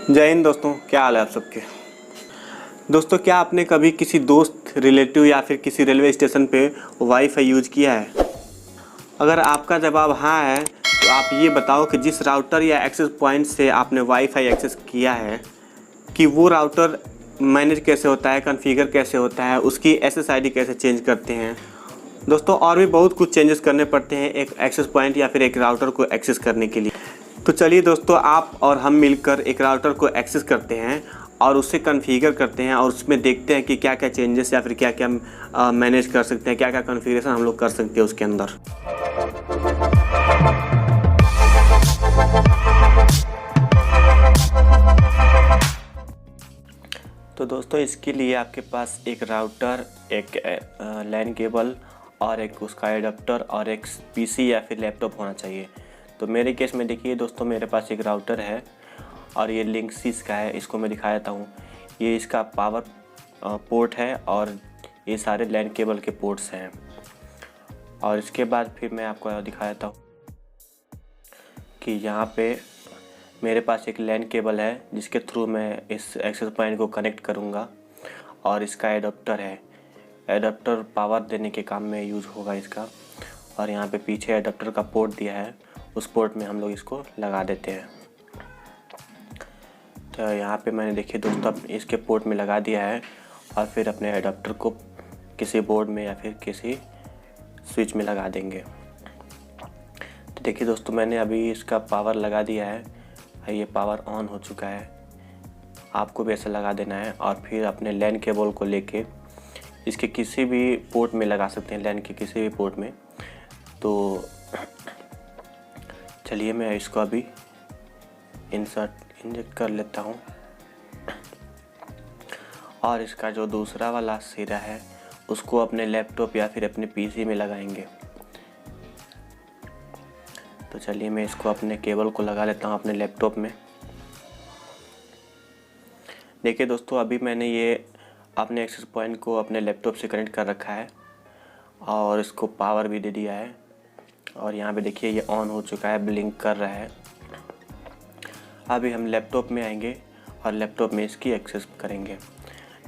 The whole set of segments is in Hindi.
जय हिंद दोस्तों, क्या हाल है आप सबके। दोस्तों, क्या आपने कभी किसी दोस्त, रिलेटिव या फिर किसी रेलवे स्टेशन पे वाईफाई यूज किया है? अगर आपका जवाब हाँ है तो आप ये बताओ कि जिस राउटर या एक्सेस पॉइंट से आपने वाईफाई एक्सेस किया है कि वो राउटर मैनेज कैसे होता है, कॉन्फ़िगर कैसे होता है, उसकी एसएसआईडी कैसे चेंज करते हैं। दोस्तों, और भी बहुत कुछ चेंजेस करने पड़ते हैं एक एक्सेस पॉइंट या फिर एक राउटर को एक्सेस करने के लिए। तो चलिए दोस्तों, आप और हम मिलकर एक राउटर को एक्सेस करते हैं और उससे कॉन्फ़िगर करते हैं और उसमें देखते हैं कि क्या क्या चेंजेस या फिर क्या क्या मैनेज कर सकते हैं, क्या क्या कॉन्फ़िगरेशन हम लोग कर सकते हैं उसके अंदर। तो दोस्तों, इसके लिए आपके पास एक राउटर, एक लैन केबल और एक उसका एडाप्टर और एक पीसी या फिर लैपटॉप होना चाहिए। तो मेरे केस में देखिए दोस्तों, मेरे पास एक राउटर है और ये लिंक्सिस का है। इसको मैं दिखा देता हूँ। ये इसका पावर पोर्ट है और ये सारे लैन केबल के पोर्ट्स हैं। और इसके बाद फिर मैं आपको दिखा देता हूँ कि यहाँ पे मेरे पास एक लैन केबल है जिसके थ्रू मैं इस एक्सेस पॉइंट को कनेक्ट करूँगा और इसका एडाप्टर है। एडाप्टर पावर देने के काम में यूज़ होगा इसका। और यहाँ पे पीछे एडाप्टर का पोर्ट दिया है, उस पोर्ट में हम लोग इसको लगा देते हैं। तो यहाँ पे मैंने देखिए दोस्तों इसके पोर्ट में लगा दिया है और फिर अपने एडाप्टर को किसी बोर्ड में या फिर किसी स्विच में लगा देंगे। तो देखिए दोस्तों, मैंने अभी इसका पावर लगा दिया है। ये पावर ऑन हो चुका है। आपको भी ऐसा लगा देना है और फिर अपने लैन केबल को लेके इसके किसी भी पोर्ट में लगा सकते हैं, लैन के किसी भी पोर्ट में। तो चलिए मैं इसको अभी इंजेक्ट कर लेता हूँ और इसका जो दूसरा वाला सिरा है उसको अपने लैपटॉप या फिर अपने पीसी में लगाएंगे। तो चलिए मैं इसको अपने केबल को लगा लेता हूँ अपने लैपटॉप में। देखिए दोस्तों, अभी मैंने ये अपने एक्सेस पॉइंट को अपने लैपटॉप से कनेक्ट कर रखा है और इसको पावर भी दे दिया है। और यहाँ पे देखिए ये ऑन हो चुका है, ब्लिंक कर रहा है। अभी हम लैपटॉप में आएंगे और लैपटॉप में इसकी एक्सेस करेंगे।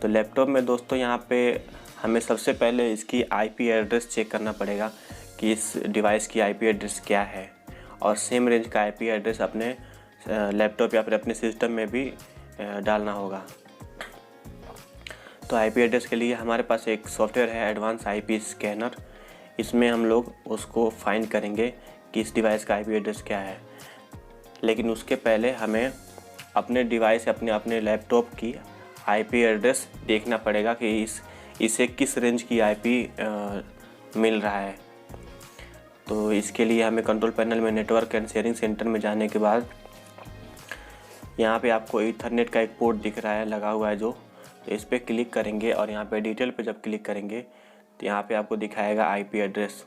तो लैपटॉप में दोस्तों यहाँ पे हमें सबसे पहले इसकी आईपी एड्रेस चेक करना पड़ेगा कि इस डिवाइस की आईपी एड्रेस क्या है। और सेम रेंज का आईपी एड्रेस अपने लैपटॉप या फिर अपने सिस्टम में भी डालना होगा। तो आईपी एड्रेस के लिए हमारे पास एक सॉफ्टवेयर है, एडवांस आईपी स्कैनर। इसमें हम लोग उसको फाइंड करेंगे कि इस डिवाइस का आईपी एड्रेस क्या है। लेकिन उसके पहले हमें अपने डिवाइस अपने लैपटॉप की आईपी एड्रेस देखना पड़ेगा कि इसे किस रेंज की आईपी मिल रहा है। तो इसके लिए हमें कंट्रोल पैनल में नेटवर्क एंड शेयरिंग सेंटर में जाने के बाद यहाँ पे आपको ईथरनेट का एक पोर्ट दिख रहा है लगा हुआ है जो, तो इस पर क्लिक करेंगे और यहाँ पे डिटेल पे जब क्लिक करेंगे तो यहाँ पे आपको दिखाएगा आईपी एड्रेस।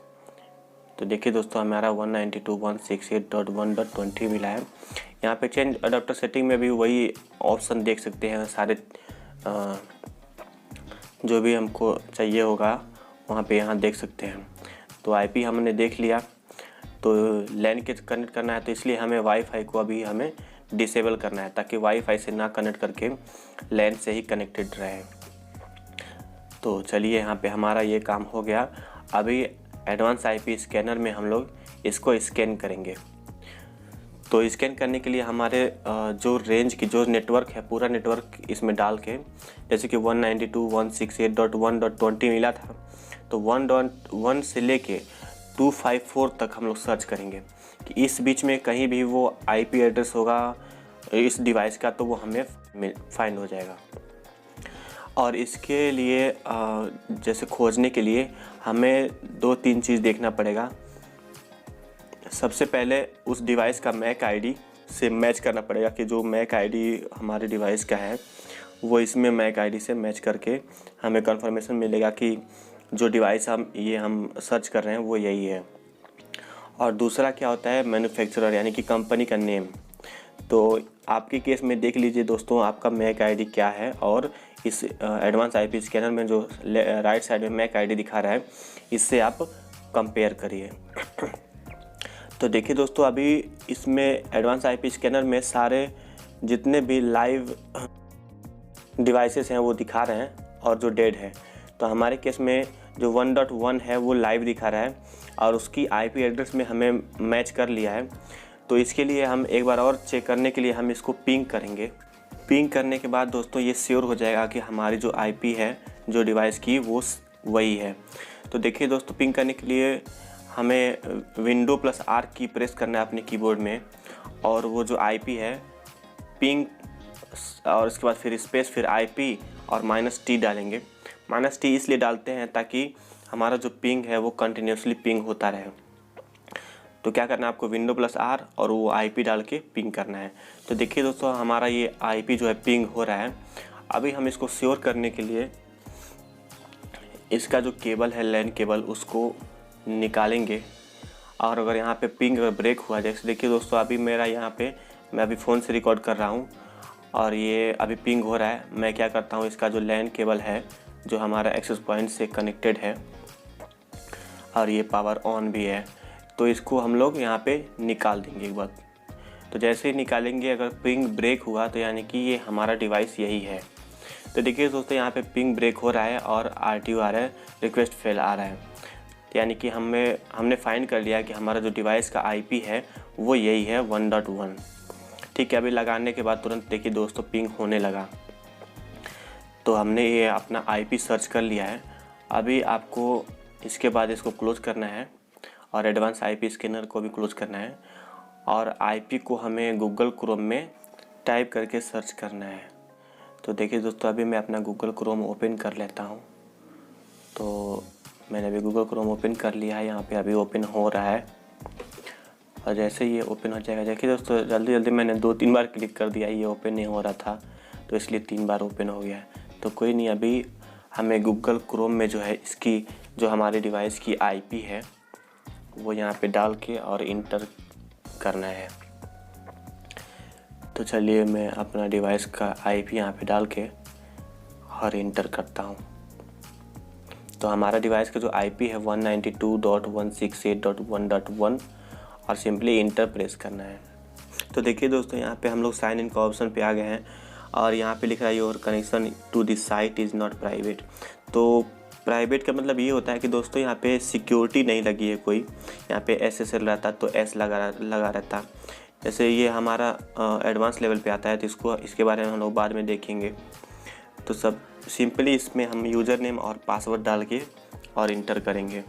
तो देखिए दोस्तों, हमारा 192.168.1.20 मिला है। यहाँ पे चेंज अडाप्टर सेटिंग में भी वही ऑप्शन देख सकते हैं, सारे जो भी हमको चाहिए होगा वहाँ पे यहाँ देख सकते हैं। तो आईपी हमने देख लिया। तो लैन के कनेक्ट करना है तो इसलिए हमें वाईफाई को अभी हमें डिसेबल करना है ताकि वाईफाई से ना कनेक्ट करके लैन से ही कनेक्टेड रहे। तो चलिए यहाँ पे हमारा ये काम हो गया। अभी एडवांस आईपी स्कैनर में हम लोग इसको स्कैन करेंगे। तो स्कैन करने के लिए हमारे जो रेंज की जो नेटवर्क है पूरा नेटवर्क इसमें डाल के, जैसे कि 192.168.1.20 मिला था, तो 1.1 से लेके 254 तक हम लोग सर्च करेंगे कि इस बीच में कहीं भी वो आईपी एड्रेस होगा इस डिवाइस का तो वो हमें फाइंड हो जाएगा। और इसके लिए जैसे खोजने के लिए हमें 2-3 चीज़ देखना पड़ेगा। सबसे पहले उस डिवाइस का मैक आईडी से मैच करना पड़ेगा कि जो मैक आईडी हमारे डिवाइस का है वो इसमें मैक आईडी से मैच करके हमें कंफर्मेशन मिलेगा कि जो डिवाइस हम सर्च कर रहे हैं वो यही है। और दूसरा क्या होता है, मैन्युफैक्चरर यानी कि कंपनी का नेम। तो आपके केस में देख लीजिए दोस्तों, आपका मैक आईडी क्या है और इस एडवांस आईपी स्कैनर में जो राइट साइड में मैक आईडी दिखा रहा है इससे आप कंपेयर करिए। तो देखिए दोस्तों, अभी इसमें एडवांस आईपी स्कैनर में सारे जितने भी लाइव डिवाइसेस हैं वो दिखा रहे हैं और जो डेड है। तो हमारे केस में जो 1.1 है वो लाइव दिखा रहा है और उसकी आईपी एड्रेस में हमें मैच कर लिया है। तो इसके लिए हम एक बार और चेक करने के लिए हम इसको पिंग करेंगे। पिंग करने के बाद दोस्तों ये श्योर हो जाएगा कि हमारी जो आईपी है जो डिवाइस की वो वही है। तो देखिए दोस्तों, पिंग करने के लिए हमें Windows+R की प्रेस करना है अपने कीबोर्ड में और वो जो आईपी है पिंग और उसके बाद फिर स्पेस फिर आईपी और -T डालेंगे। -T इसलिए डालते हैं ताकि हमारा जो पिंग है वो कंटिन्यूसली पिंग होता रहे। तो क्या करना है आपको, Windows+R और वो आईपी डाल के पिंग करना है। तो देखिए दोस्तों, हमारा ये आईपी जो है पिंग हो रहा है। अभी हम इसको श्योर करने के लिए इसका जो केबल है लैन केबल उसको निकालेंगे और अगर यहाँ पे पिंग अगर ब्रेक हुआ, जैसे देखिए दोस्तों अभी मेरा यहाँ पे मैं अभी फ़ोन से रिकॉर्ड कर रहा हूँ और ये अभी पिंग हो रहा है। मैं क्या करता हूँ, इसका जो लैन केबल है जो हमारा एक्सेस पॉइंट से कनेक्टेड है और ये पावर ऑन भी है, तो इसको हम लोग यहाँ पे निकाल देंगे एक बार। तो जैसे ही निकालेंगे अगर पिंग ब्रेक हुआ तो यानी कि ये हमारा डिवाइस यही है। तो देखिए दोस्तों, यहाँ पे पिंग ब्रेक हो रहा है और RTO आ रहा है, रिक्वेस्ट फेल आ रहा है। यानी कि हमने फाइंड कर लिया कि हमारा जो डिवाइस का आईपी है वो यही है 1.1। ठीक है, अभी लगाने के बाद तुरंत देखिए दोस्तों पिंग होने लगा। तो हमने ये अपना आईपी सर्च कर लिया है। अभी आपको इसके बाद इसको क्लोज करना है और एडवांस आईपी स्कैनर को भी क्लोज करना है और आईपी को हमें गूगल क्रोम में टाइप करके सर्च करना है। तो देखिए दोस्तों, अभी मैं अपना गूगल क्रोम ओपन कर लेता हूँ। तो मैंने अभी गूगल क्रोम ओपन कर लिया है, यहाँ पे अभी ओपन हो रहा है और जैसे ये ओपन हो जाएगा, देखिए दोस्तों जल्दी मैंने 2-3 बार क्लिक कर दिया, ये ओपन नहीं हो रहा था तो इसलिए 3 बार ओपन हो गया है। तो कोई नहीं, अभी हमें गूगल क्रोम में जो है इसकी जो हमारे डिवाइस की आईपी है वो यहाँ पे डाल के और इंटर करना है। तो चलिए मैं अपना डिवाइस का आईपी यहाँ पे डाल के और इंटर करता हूँ। तो हमारा डिवाइस का जो आईपी है 192.168.1.1 और सिंपली इंटर प्रेस करना है। तो देखिए दोस्तों, यहाँ पे हम लोग साइन इन का ऑप्शन पे आ गए हैं और यहाँ पे लिख रहा है your connection to this site is not private. तो प्राइवेट का मतलब ये होता है कि दोस्तों यहाँ पे सिक्योरिटी नहीं लगी है कोई, यहाँ पे SSL रहता तो S लगा रहता। जैसे ये हमारा एडवांस लेवल पे आता है तो इसके बारे में हम लोग बाद में देखेंगे। तो सब सिंपली इसमें हम यूज़र नेम और पासवर्ड डाल के और इंटर करेंगे।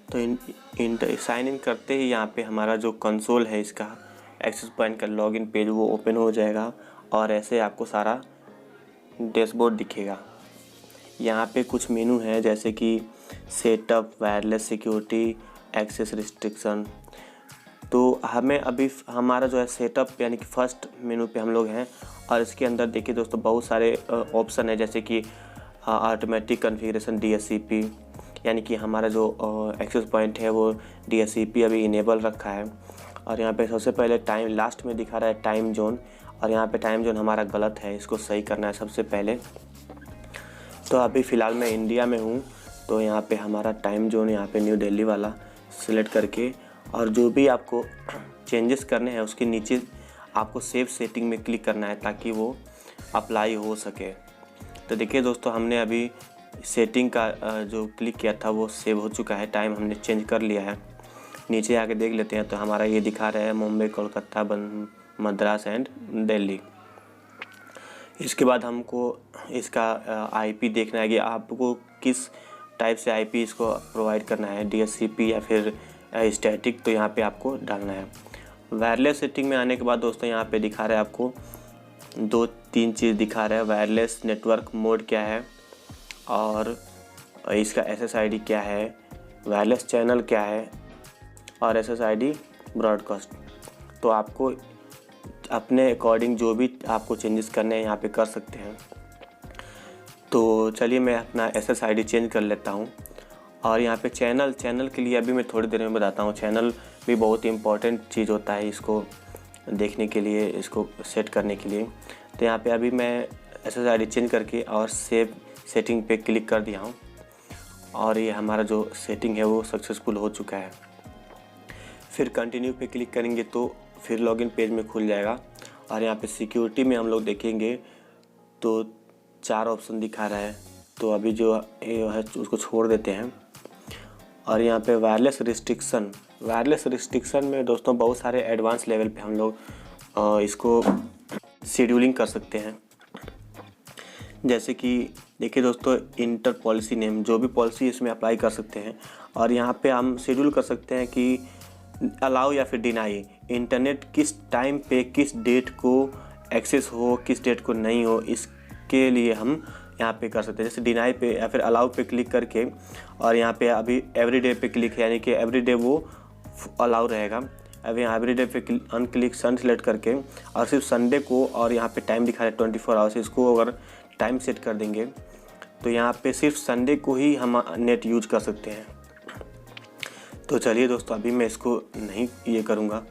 तो साइन इन करते ही यहाँ पे हमारा जो कंसोल है इसका एक्सेस पॉइंट का लॉगिन पेज वो ओपन हो जाएगा और ऐसे आपको सारा डैशबोर्ड दिखेगा। यहाँ पे कुछ मेनू है जैसे कि setup, wireless security, access restriction. तो हमें अभी हमारा जो है सेटअप यानी कि फर्स्ट मेनू पे हम लोग हैं और इसके अंदर देखिए दोस्तों बहुत सारे ऑप्शन है जैसे कि ऑटोमेटिक कॉन्फ़िगरेशन DHCP, यानी कि हमारा जो एक्सेस पॉइंट है वो DHCP अभी इनेबल रखा है। और यहाँ पे सबसे पहले टाइम, लास्ट में दिखा रहा है टाइम जोन और यहाँ पे टाइम जोन हमारा गलत है, इसको सही करना है सबसे पहले। तो अभी फ़िलहाल मैं इंडिया में हूँ तो यहाँ पे हमारा टाइम जोन यहाँ पे न्यू दिल्ली वाला सिलेक्ट करके और जो भी आपको चेंजेस करने हैं उसके नीचे आपको सेव सेटिंग में क्लिक करना है ताकि वो अप्लाई हो सके। तो देखिए दोस्तों, हमने अभी सेटिंग का जो क्लिक किया था वो सेव हो चुका है, टाइम हमने चेंज कर लिया है। नीचे आके देख लेते हैं तो हमारा ये दिखा रहा है मुंबई, कोलकाता, मद्रास एंड दिल्ली। इसके बाद हमको इसका आईपी देखना है कि आपको किस टाइप से आईपी इसको प्रोवाइड करना है, DHCP या फिर स्टैटिक, तो यहाँ पे आपको डालना है। वायरलेस सेटिंग में आने के बाद दोस्तों यहाँ पे दिखा रहा है आपको 2-3 चीज़ दिखा रहा है। वायरलेस नेटवर्क मोड क्या है और इसका SSID क्या है, वायरलेस चैनल क्या है और SSID ब्रॉडकास्ट। तो आपको अपने अकॉर्डिंग जो भी आपको चेंजेस करने हैं यहाँ पे कर सकते हैं। तो चलिए मैं अपना SSID चेंज कर लेता हूँ और यहाँ पे चैनल के लिए अभी मैं थोड़ी देर में बताता हूँ। चैनल भी बहुत इम्पॉर्टेंट चीज़ होता है इसको देखने के लिए, इसको सेट करने के लिए। तो यहाँ पे अभी मैं SSID चेंज करके और सेव सेटिंग पे क्लिक कर दिया हूँ और ये हमारा जो सेटिंग है वो सक्सेसफुल हो चुका है। फिर कंटिन्यू पे क्लिक करेंगे तो फिर लॉगिन पेज में खुल जाएगा और यहाँ पे सिक्योरिटी में हम लोग देखेंगे तो 4 ऑप्शन दिखा रहा है, तो अभी जो ये है उसको छोड़ देते हैं। और यहाँ पे वायरलेस रिस्ट्रिक्शन में दोस्तों बहुत सारे एडवांस लेवल पे हम लोग इसको शेड्यूलिंग कर सकते हैं। जैसे कि देखिए दोस्तों, इंटर पॉलिसी नेम, जो भी पॉलिसी इसमें अप्लाई कर सकते हैं। और यहाँ पे हम शेड्यूल कर सकते हैं कि अलाउ या फिर डिनाई, इंटरनेट किस टाइम पे किस डेट को एक्सेस हो, किस डेट को नहीं हो, इसके लिए हम यहाँ पे कर सकते हैं। जैसे डिनाई पे या फिर अलाउ पे क्लिक करके, और यहाँ पे अभी एवरीडे पे क्लिक, यानी कि एवरीडे वो अलाउ रहेगा। अभी यहाँ एवरीडे पे अनक्लिक सन सेलेक्ट करके और सिर्फ संडे को, और यहाँ पे टाइम दिखा रहा है 24 आवर्स, इसको अगर टाइम सेट कर देंगे तो यहाँ पे सिर्फ संडे को ही हम नेट यूज कर सकते हैं। तो चलिए दोस्तों, अभी मैं इसको नहीं ये करूँगा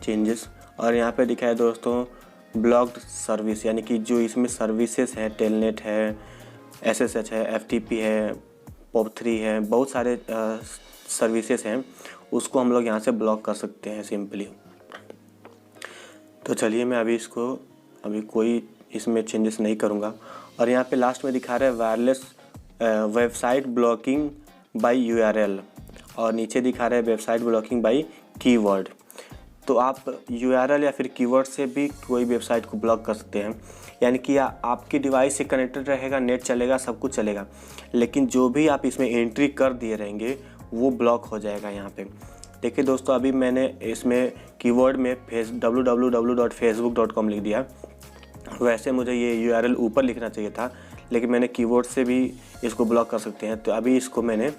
चेंजेस। और यहाँ पे दिखा है दोस्तों ब्लॉक्ड सर्विस, यानी कि जो इसमें सर्विसेज हैं, टेलनेट है, SSH है, FTP है, POP3 है, बहुत सारे सर्विसेज हैं, उसको हम लोग यहाँ से ब्लॉक कर सकते हैं सिंपली। तो चलिए मैं अभी कोई इसमें चेंजेस नहीं करूँगा। और यहाँ पे लास्ट में दिखा रहा है wireless website blocking by URL, और नीचे दिखा रहा है वेबसाइट ब्लॉकिंग बाय कीवर्ड। तो आप URL या फिर कीवर्ड से भी कोई वेबसाइट को ब्लॉक कर सकते हैं, यानी कि आपकी डिवाइस से कनेक्टेड रहेगा, नेट चलेगा, सब कुछ चलेगा, लेकिन जो भी आप इसमें एंट्री कर दिए रहेंगे वो ब्लॉक हो जाएगा यहाँ पे। देखिए दोस्तों, अभी मैंने इसमें कीवर्ड में www.facebook.com लिख दिया। वैसे मुझे ये URL ऊपर लिखना चाहिए था, लेकिन मैंने कीवर्ड से भी इसको ब्लॉक कर सकते हैं। तो अभी इसको मैंने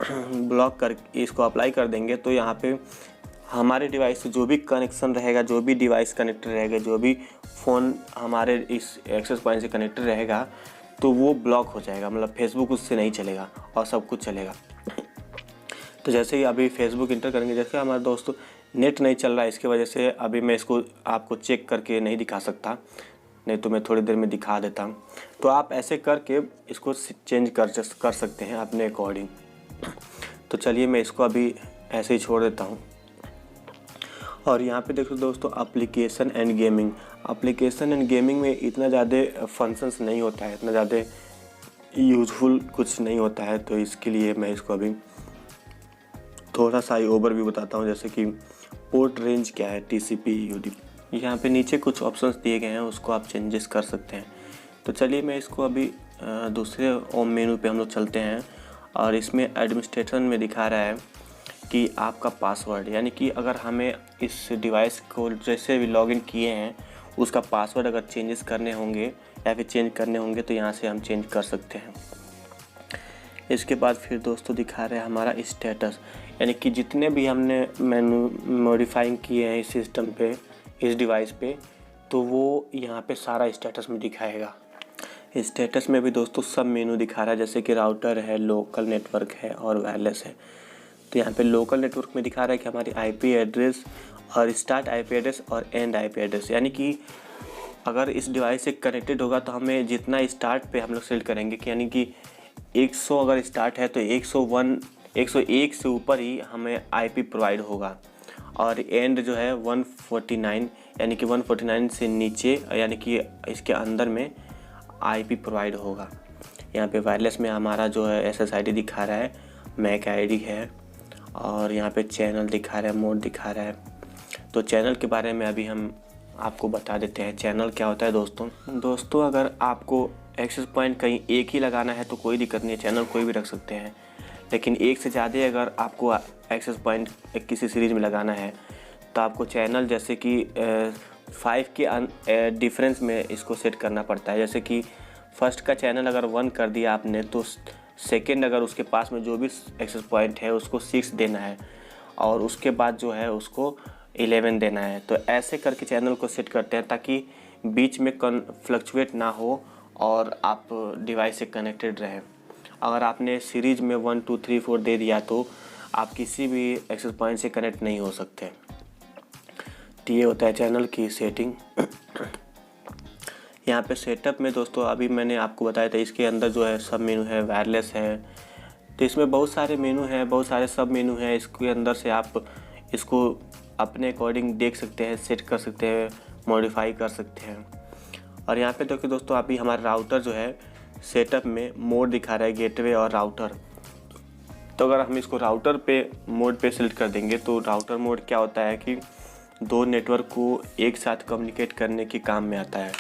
ब्लॉक कर इसको अप्लाई कर देंगे, तो यहाँ पे हमारे डिवाइस से जो भी कनेक्शन रहेगा, जो भी डिवाइस कनेक्टेड रहेगा, जो भी फ़ोन हमारे इस एक्सेस पॉइंट से कनेक्टेड रहेगा, तो वो ब्लॉक हो जाएगा। मतलब फेसबुक उससे नहीं चलेगा और सब कुछ चलेगा। तो जैसे ही अभी फेसबुक इंटर करेंगे, जैसे हमारे दोस्तों नेट नहीं चल रहा है, इसकी वजह से अभी मैं इसको आपको चेक करके नहीं दिखा सकता, नहीं तो मैं थोड़ी देर में दिखा देता। तो आप ऐसे करके इसको चेंज कर सकते हैं अपने अकॉर्डिंग। तो चलिए मैं इसको अभी ऐसे ही छोड़ देता हूँ। और यहाँ पे देखो दोस्तों, एप्लीकेशन एंड गेमिंग में इतना ज़्यादा फंक्शंस नहीं होता है, इतना ज़्यादा यूजफुल कुछ नहीं होता है। तो इसके लिए मैं इसको अभी थोड़ा सा ओवरव्यू बताता हूँ। जैसे कि पोर्ट रेंज क्या है, TCP UDP, यहाँ पे नीचे कुछ ऑप्शंस दिए गए हैं, उसको आप चेंजेस कर सकते हैं। तो चलिए मैं इसको अभी दूसरे होम मेनू पे हम लोग चलते हैं। और इसमें एडमिनिस्ट्रेशन में दिखा रहा है कि आपका पासवर्ड, यानी कि अगर हमें इस डिवाइस को जैसे भी लॉगिन किए हैं उसका पासवर्ड अगर चेंजेस करने होंगे या फिर चेंज करने होंगे तो यहाँ से हम चेंज कर सकते हैं। इसके बाद फिर दोस्तों दिखा रहे हैं हमारा स्टेटस, यानी कि जितने भी हमने मेनू मॉडिफाइंग किए हैं इस सिस्टम पे, इस डिवाइस पे, तो वो यहाँ पे सारा स्टेटस में दिखाएगा। स्टेटस में भी दोस्तों सब मेनू दिखा रहा है, जैसे कि राउटर है, लोकल नेटवर्क है और वायरलेस है। तो यहाँ पे लोकल नेटवर्क में दिखा रहा है कि हमारी IP एड्रेस और स्टार्ट IP एड्रेस और एंड IP एड्रेस, यानी कि अगर इस डिवाइस से कनेक्टेड होगा तो हमें जितना स्टार्ट पे हम लोग सेलेक्ट करेंगे कि यानी कि 100 अगर स्टार्ट है तो 101 से ऊपर ही हमें IP प्रोवाइड होगा, और एंड जो है 149, यानी कि 149 से नीचे यानी कि इसके अंदर में IP प्रोवाइड होगा। यहाँ पे वायरलेस में हमारा जो है SSID दिखा रहा है, MAC ID है, और यहाँ पे चैनल दिखा रहा है, मोड दिखा रहा है। तो चैनल के बारे में अभी हम आपको बता देते हैं। चैनल क्या होता है दोस्तों, अगर आपको एक्सेस पॉइंट कहीं एक ही लगाना है तो कोई दिक्कत नहीं है, चैनल कोई भी रख सकते हैं। लेकिन एक से ज़्यादा अगर आपको एक्सेस पॉइंट किसी सीरीज़ में लगाना है तो आपको चैनल जैसे कि 5 के डिफरेंस में इसको सेट करना पड़ता है। जैसे कि फर्स्ट का चैनल अगर 1 कर दिया आपने तो सेकेंड अगर उसके पास में जो भी एक्सेस पॉइंट है उसको 6 देना है, और उसके बाद जो है उसको 11 देना है। तो ऐसे करके चैनल को सेट करते हैं ताकि बीच में फ्लक्चुएट ना हो और आप डिवाइस से कनेक्टेड रहें। अगर आपने सीरीज में 1 2 3 4 दे दिया तो आप किसी भी एक्सेस पॉइंट से कनेक्ट नहीं हो सकते। तो ये होता है चैनल की सेटिंग। यहाँ पे सेटअप में दोस्तों अभी मैंने आपको बताया था, इसके अंदर जो है सब मेनू है, वायरलेस है, तो इसमें बहुत सारे मेनू हैं, बहुत सारे सब मेनू हैं। इसके अंदर से आप इसको अपने अकॉर्डिंग देख सकते हैं, सेट कर सकते हैं, मॉडिफाई कर सकते हैं। और यहाँ पे देखिए दोस्तों, अभी हमारा राउटर जो है सेटअप में मोड दिखा रहा है गेटवे और राउटर। तो अगर हम इसको राउटर पे मोड पे सेलेक्ट कर देंगे तो राउटर मोड क्या होता है कि दो नेटवर्क को एक साथ कम्युनिकेट करने के काम में आता है।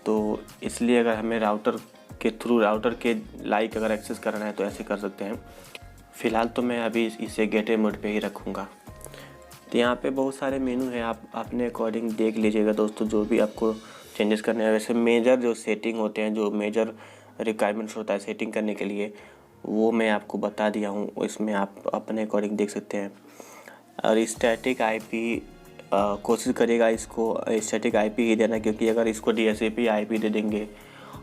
तो इसलिए अगर हमें राउटर के थ्रू राउटर के लाइक अगर एक्सेस करना है तो ऐसे कर सकते हैं। फ़िलहाल तो मैं अभी इसे गेटवे मोड पे ही रखूँगा। तो यहाँ पे बहुत सारे मेनू हैं, आप अपने अकॉर्डिंग देख लीजिएगा दोस्तों, जो भी आपको चेंजेस करने हैं। वैसे मेजर जो सेटिंग होते हैं, जो मेजर रिक्वायरमेंट्स होता है सेटिंग करने के लिए, वो मैं आपको बता दिया हूँ, इसमें आप अपने अकॉर्डिंग देख सकते हैं। और स्टैटिक आईपी कोशिश करिएगा इसको स्टैटिक आईपी ही देना, क्योंकि अगर इसको DHCP आईपी दे देंगे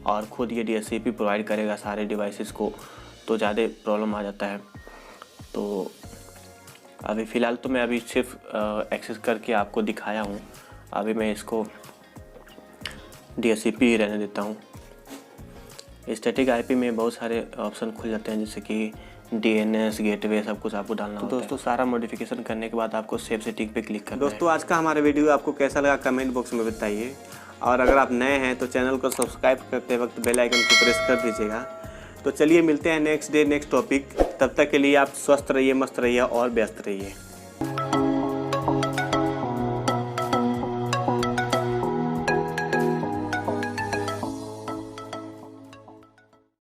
और ख़ुद ये DHCP प्रोवाइड करेगा सारे डिवाइसेस को तो ज़्यादा प्रॉब्लम आ जाता है। तो अभी फ़िलहाल तो मैं अभी सिर्फ एक्सेस करके आपको दिखाया हूँ। अभी मैं इसको DHCP ही रहने देता हूँ। स्टैटिक आईपी में बहुत सारे ऑप्शन खुल जाते हैं, जैसे कि DNS गेटवे सब कुछ आपको डालना होता है। दोस्तों सारा मॉडिफिकेशन करने के बाद आपको सेव सेटिंग पे क्लिक करना है। दोस्तों आज का हमारा वीडियो आपको कैसा लगा कमेंट बॉक्स में बताइए, और अगर आप नए हैं तो चैनल को सब्सक्राइब करते वक्त बेल आइकन को प्रेस कर दीजिएगा। तो चलिए मिलते हैं नेक्स्ट डे नेक्स्ट टॉपिक। तब तक के लिए आप स्वस्थ रहिए, मस्त रहिए और व्यस्त रहिए।